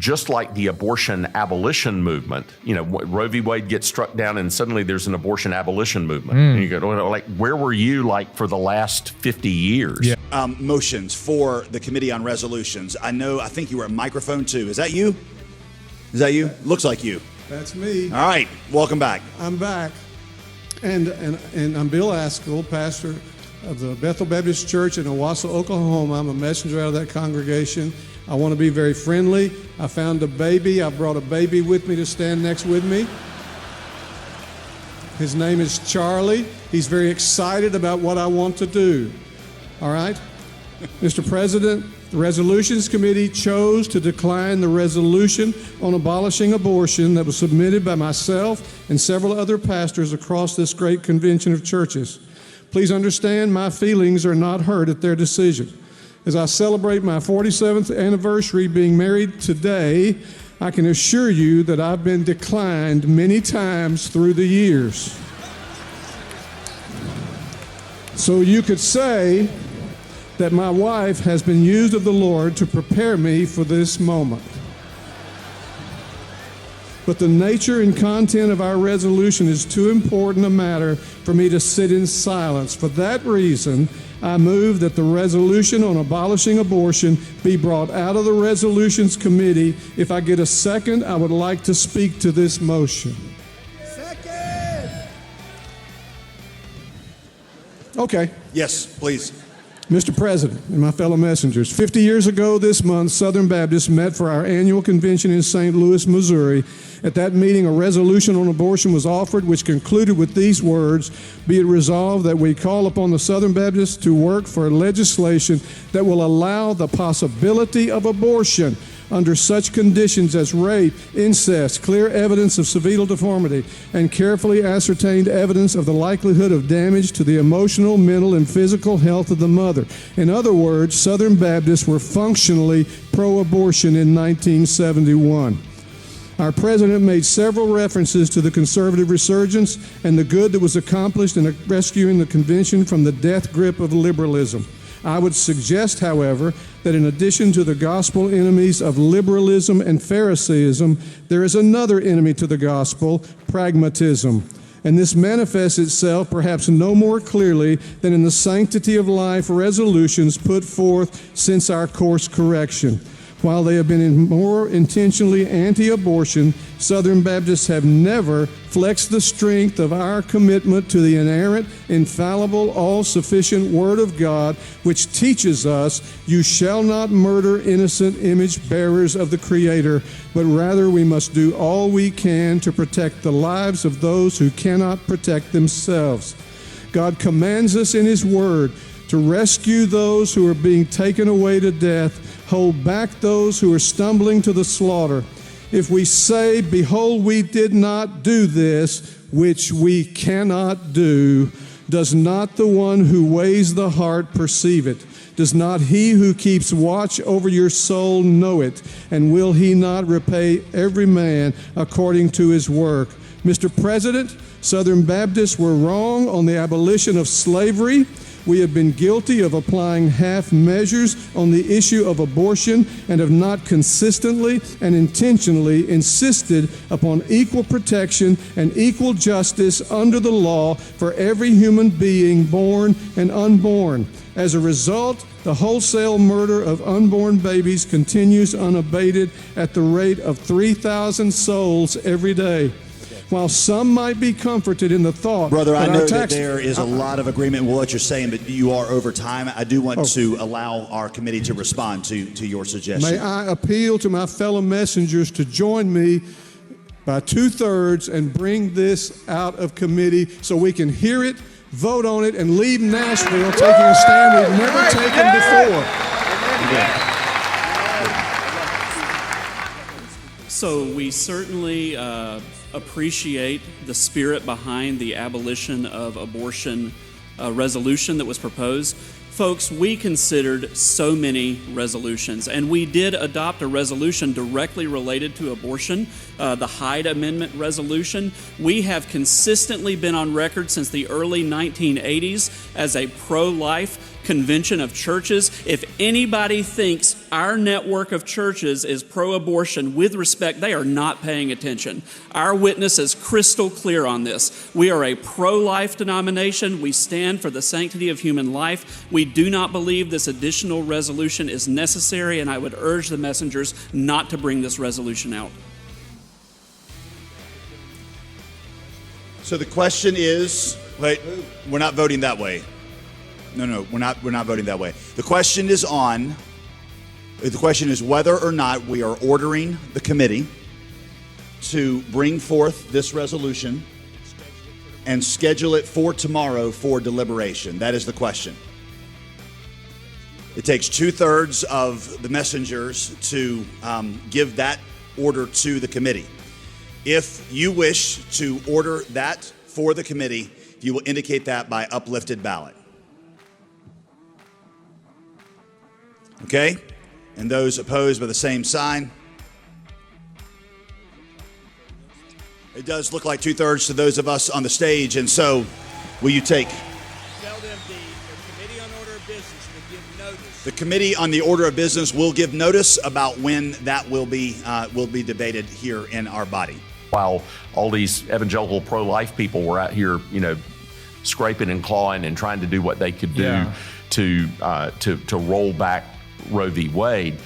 just like the abortion abolition movement, Roe v. Wade gets struck down and suddenly there's an abortion abolition movement. And you go, like, where were you like for the last 50 years? Yeah. Motions for the Committee on Resolutions. I think you were a microphone too. Is that you? Looks like you. That's me. All right, welcome back. I'm back. And I'm Bill Ascol, pastor of the Bethel Baptist Church in Owasso, Oklahoma. I'm a messenger out of that congregation. I want to be very friendly. I found a baby. I brought a baby with me to stand next with me. His name is Charlie. He's very excited about what I want to do. All right? Mr. President, the Resolutions Committee chose to decline the resolution on abolishing abortion that was submitted by myself and several other pastors across this great convention of churches. Please understand my feelings are not hurt at their decision. As I celebrate my 47th anniversary being married today, I can assure you that I've been declined many times through the years. So you could say that my wife has been used of the Lord to prepare me for this moment. But the nature and content of our resolution is too important a matter for me to sit in silence. For that reason, I move that the resolution on abolishing abortion be brought out of the Resolutions Committee. If I get a second, I would like to speak to this motion. Second! Okay. Yes, please. Mr. President and my fellow messengers, 50 years ago this month, Southern Baptists met for our annual convention in St. Louis, Missouri. At that meeting, a resolution on abortion was offered, which concluded with these words: be it resolved that we call upon the Southern Baptists to work for legislation that will allow the possibility of abortion under such conditions as rape, incest, clear evidence of cervical deformity, and carefully ascertained evidence of the likelihood of damage to the emotional, mental, and physical health of the mother. In other words, Southern Baptists were functionally pro-abortion in 1971. Our president made several references to the conservative resurgence and the good that was accomplished in rescuing the convention from the death grip of liberalism. I would suggest, however, that in addition to the gospel enemies of liberalism and Pharisaism, there is another enemy to the gospel, pragmatism. And this manifests itself perhaps no more clearly than in the sanctity of life resolutions put forth since our course correction. While they have been more intentionally anti-abortion, Southern Baptists have never flexed the strength of our commitment to the inerrant, infallible, all-sufficient Word of God, which teaches us, you shall not murder innocent image bearers of the Creator, but rather we must do all we can to protect the lives of those who cannot protect themselves. God commands us in His Word to rescue those who are being taken away to death, hold back those who are stumbling to the slaughter. If we say, behold, we did not do this, which we cannot do, does not the one who weighs the heart perceive it? Does not he who keeps watch over your soul know it? And will he not repay every man according to his work? Mr. President, Southern Baptists were wrong on the abolition of slavery. We have been guilty of applying half measures on the issue of abortion and have not consistently and intentionally insisted upon equal protection and equal justice under the law for every human being, born and unborn. As a result, the wholesale murder of unborn babies continues unabated at the rate of 3,000 souls every day. While some might be comforted in the thought, Brother, I know that there is a lot of agreement with what you're saying, but you are over time. I do want to allow our committee to respond to your suggestion. May I appeal to my fellow messengers to join me by 2/3 and bring this out of committee so we can hear it, vote on it, and leave Nashville taking a stand we've never taken before. So we certainly appreciate the spirit behind the abolition of abortion resolution that was proposed. Folks, we considered so many resolutions, and we did adopt a resolution directly related to abortion, the Hyde Amendment resolution. We have consistently been on record since the early 1980s as a pro-life Convention of Churches. If anybody thinks our network of churches is pro-abortion, with respect, they are not paying attention. Our witness is crystal clear on this. We are a pro-life denomination. We stand for the sanctity of human life. We do not believe this additional resolution is necessary, and I would urge the messengers not to bring this resolution out. So the question is, wait, we're not voting that way. No, we're not voting that way. The question is whether or not we are ordering the committee to bring forth this resolution and schedule it for tomorrow for deliberation. That is the question. It takes 2/3 of the messengers to give that order to the committee. If you wish to order that for the committee, you will indicate that by uplifted ballot. Okay? And those opposed by the same sign. It does look like 2/3 to those of us on the stage, and so will you take? Tell them the committee on order of business will give notice. The committee on the order of business will give notice about when that will be debated here in our body. While all these evangelical pro-life people were out here, scraping and clawing and trying to do what they could do to roll back Roe v. Wade,